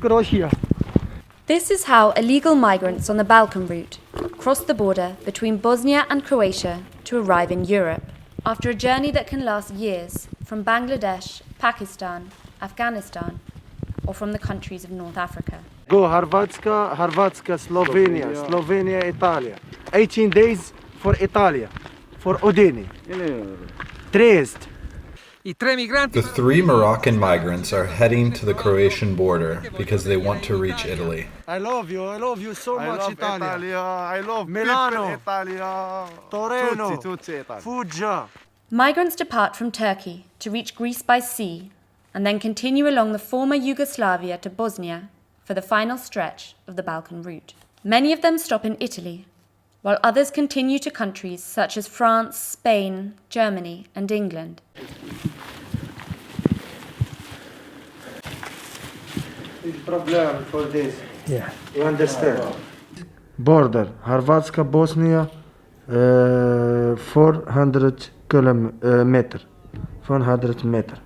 Croatia. This is how illegal migrants on the Balkan route cross the border between Bosnia and Croatia to arrive in Europe, after a journey that can last years from Bangladesh, Pakistan, Afghanistan, or from the countries of North Africa. Go Hrvatska, Slovenia, Italia. 18 days for Italia, for Udine. Trieste. The 3 Moroccan migrants are heading to the Croatian border because they want to reach Italy. I love you so much, Italia. I love Milano, Italia, Torino, Foggia. Migrants depart from Turkey to reach Greece by sea and then continue along the former Yugoslavia to Bosnia for the final stretch of the Balkan route. Many of them stop in Italy, while others continue to countries such as France, Spain, Germany, and England. It's problem for this. Yeah. You understand? Border, Hrvatska, Bosnia, 400 meter. 400 meter.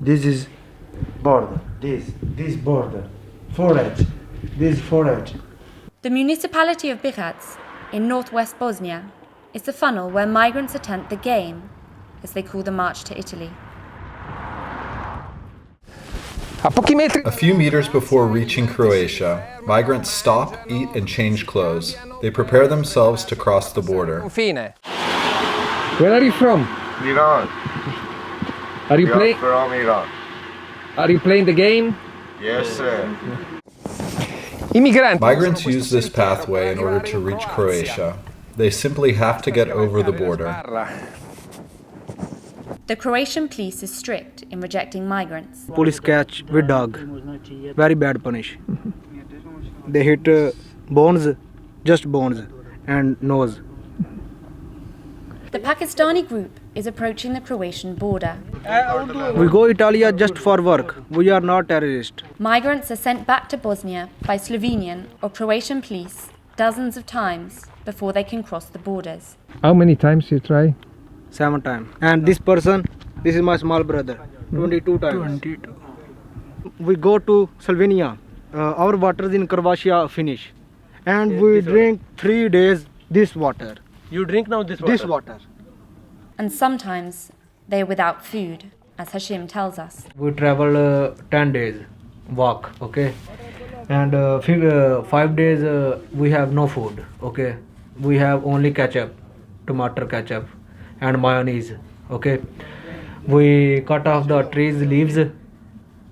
This is border. This border. Forage. This forage. The municipality of Bihac in northwest Bosnia is the funnel where migrants attempt the game, as they call the march to Italy. A few meters before reaching Croatia, migrants stop, eat, and change clothes. They prepare themselves to cross the border. Where are you from? Iran. Are you We are from Iran. Are you playing the game? Yes, sir. Migrants use this pathway in order to reach Croatia. They simply have to get over the border. The Croatian police is strict in rejecting migrants. Police catch with dog. Very bad punish. They hit bones, just bones, and nose. The Pakistani group is approaching the Croatian border. We go Italia just for work. We are not terrorists. Migrants are sent back to Bosnia by Slovenian or Croatian police dozens of times before they can cross the borders. How many times you try? 7 times. And this person, this is my small brother. 22 times. 22. We go to Slovenia. Our waters in Croatia finish. And we drink 3 days this water. You drink now this water? This water. And sometimes they are without food, as Hashim tells us. We travel 10 days walk, okay? And 5 days we have no food, okay? We have only ketchup, tomato ketchup and mayonnaise, okay? We cut off the trees leaves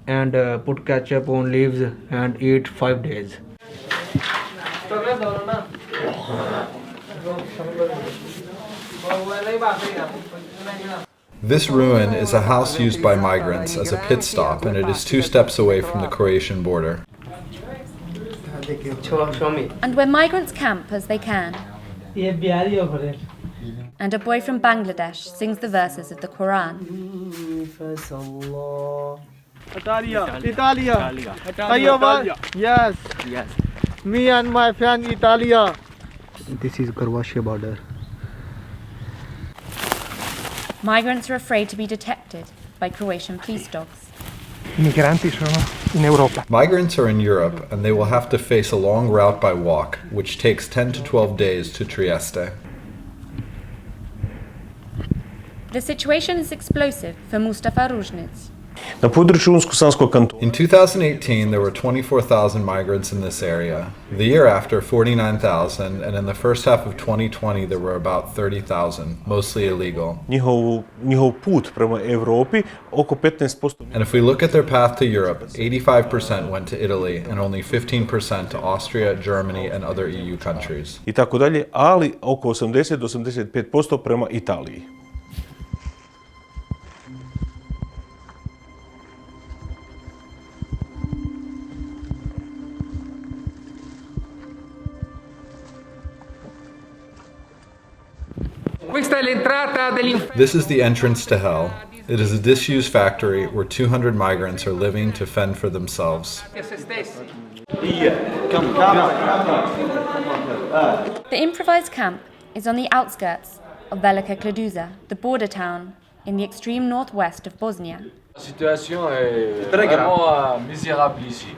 and put ketchup on leaves and eat 5 days. This ruin is a house used by migrants as a pit stop, and it is 2 steps away from the Croatian border. And where migrants camp as they can. And a boy from Bangladesh sings the verses of the Quran. Italia. Yes. Me and my friend Italia. This is Croatia border. Migrants are afraid to be detected by Croatian police dogs. I migranti sono in Europa. Migrants are in Europe, and they will have to face a long route by walk, which takes 10 to 12 days to Trieste. The situation is explosive for Mustafa Ruznic. Na području Unsko-Sanskog kantona. In 2018, there were 24,000 migrants in this area. The year after, 49,000, and in the first half of 2020, there were about 30,000, mostly illegal. Njihov put prema Evropi oko 15%. And if we look at their path to Europe, 85% went to Italy and only 15% to Austria, Germany, and other EU countries. I tako dalje, ali oko 80 do 85% prema Italiji. This is the entrance to hell. It is a disused factory where 200 migrants are living to fend for themselves. The improvised camp is on the outskirts of Velika Kladuša, the border town in the extreme northwest of Bosnia. La situation est vraiment misérable ici.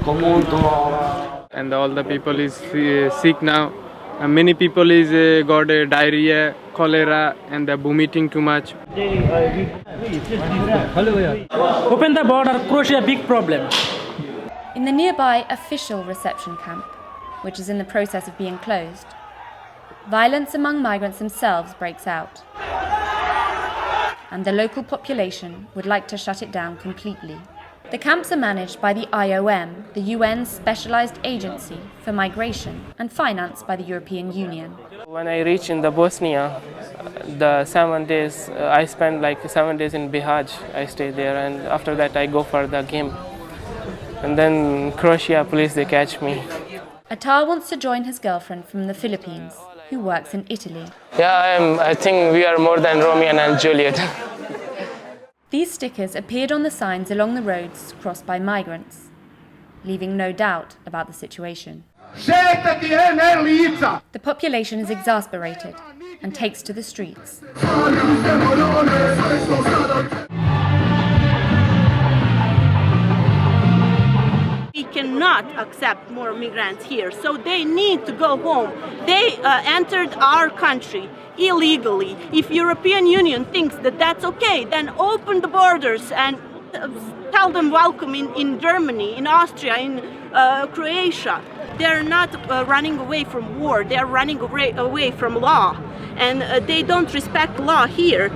And all the people is sick now. And many people is got diarrhea, cholera, and they're vomiting too much. Open the border, Croatia, big problem. In the nearby official reception camp, which is in the process of being closed, violence among migrants themselves breaks out. And the local population would like to shut it down completely. The camps are managed by the IOM, the UN's specialized agency for migration, and financed by the European Union. When I reached in the Bosnia, the 7 days, I spent like 7 days in Bihać. I stayed there, and after that I go for the game. And then Croatia police, they catch me. Attar wants to join his girlfriend from the Philippines, who works in Italy. Yeah, I think we are more than Romeo and Juliet. These stickers appeared on the signs along the roads crossed by migrants, leaving no doubt about the situation. The population is exasperated and takes to the streets. We cannot accept more migrants here, so they need to go home. They entered our country illegally. If European Union thinks that that's okay, then open the borders and tell them welcome in Germany, in Austria, in Croatia. They're not running away from war, they're running away from law. And they don't respect law here.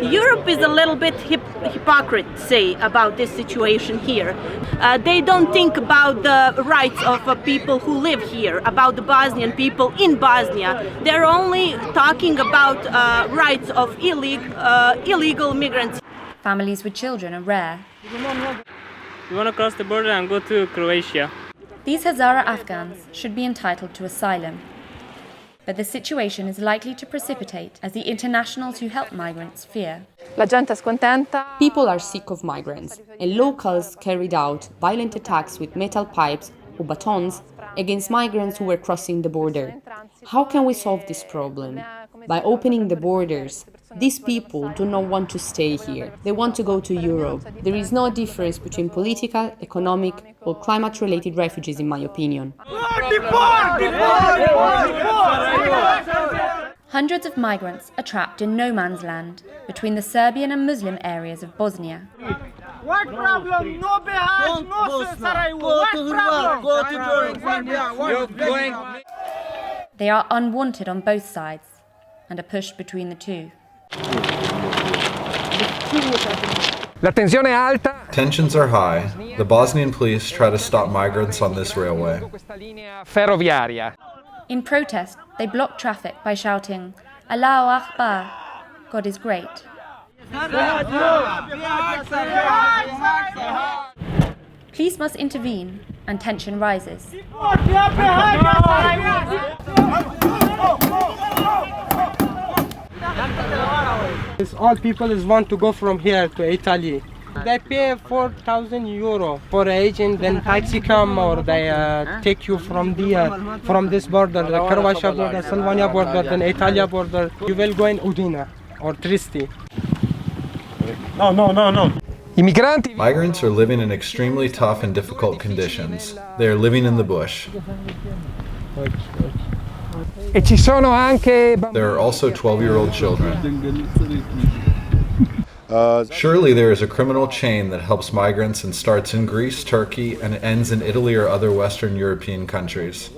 Europe is a little bit hypocrite, say, about this situation here. They don't think about the rights of people who live here, about the Bosnian people in Bosnia. They're only talking about rights of illegal migrants. Families with children are rare. We want to cross the border and go to Croatia. These Hazara Afghans should be entitled to asylum. But the situation is likely to precipitate as the internationals who help migrants fear. People are sick of migrants, and locals carried out violent attacks with metal pipes or batons against migrants who were crossing the border. How can we solve this problem? By opening the borders. These people do not want to stay here. They want to go to Europe. There is no difference between political, economic, or climate-related refugees, in my opinion. Hundreds of migrants are trapped in no man's land between the Serbian and Muslim areas of Bosnia. What problem? No Bihać, no Sarajevo. What problem? Go to Georgia. They are unwanted on both sides and are pushed between the two. La tensione è alta. Tensions are high. The Bosnian police try to stop migrants on this railway. Ferroviaria. In protest, they block traffic by shouting, Allahu Akbar, God is great. Police must intervene and tension rises. All people want to go from here to Italy. They pay 4,000 euro for agent, then taxi come or they take you from this border, the Croatia border, Slovenia border, then Italia border. You will go in Udina or Trieste. No. Migrants are living in extremely tough and difficult conditions. They are living in the bush. E ci sono anche There are also 12-year-old children. Surely there is a criminal chain that helps migrants and starts in Greece, Turkey, and ends in Italy or other Western European countries.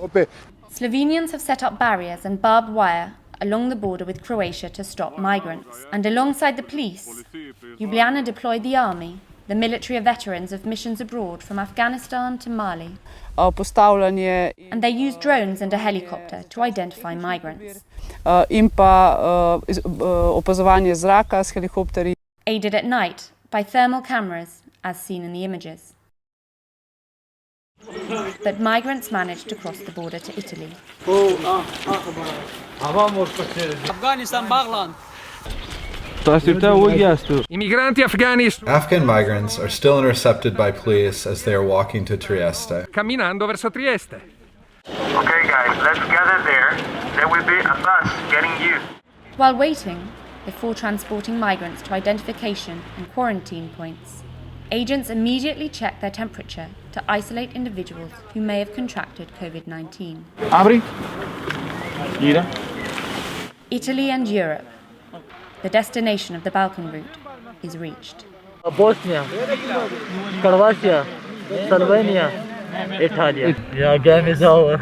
Slovenians have set up barriers and barbed wire along the border with Croatia to stop migrants. And alongside the police, Ljubljana deployed the army, the military of veterans of missions abroad from Afghanistan to Mali. And they use drones and a helicopter to identify migrants. Aided at night by thermal cameras, as seen in the images. But migrants managed to cross the border to Italy. Afghanistan, Bagland. Afghan migrants are still intercepted by police as they are walking to Trieste. Camminando verso Trieste. Okay guys, let's gather there. There will be a bus getting you. While waiting, before transporting migrants to identification and quarantine points, Agents immediately check their temperature to isolate individuals who may have contracted COVID-19. Apri. Ira. Italy and Europe. The destination of the Balkan route is reached. Bosnia, Croatia, Slovenia, Italy. Yeah, game is over.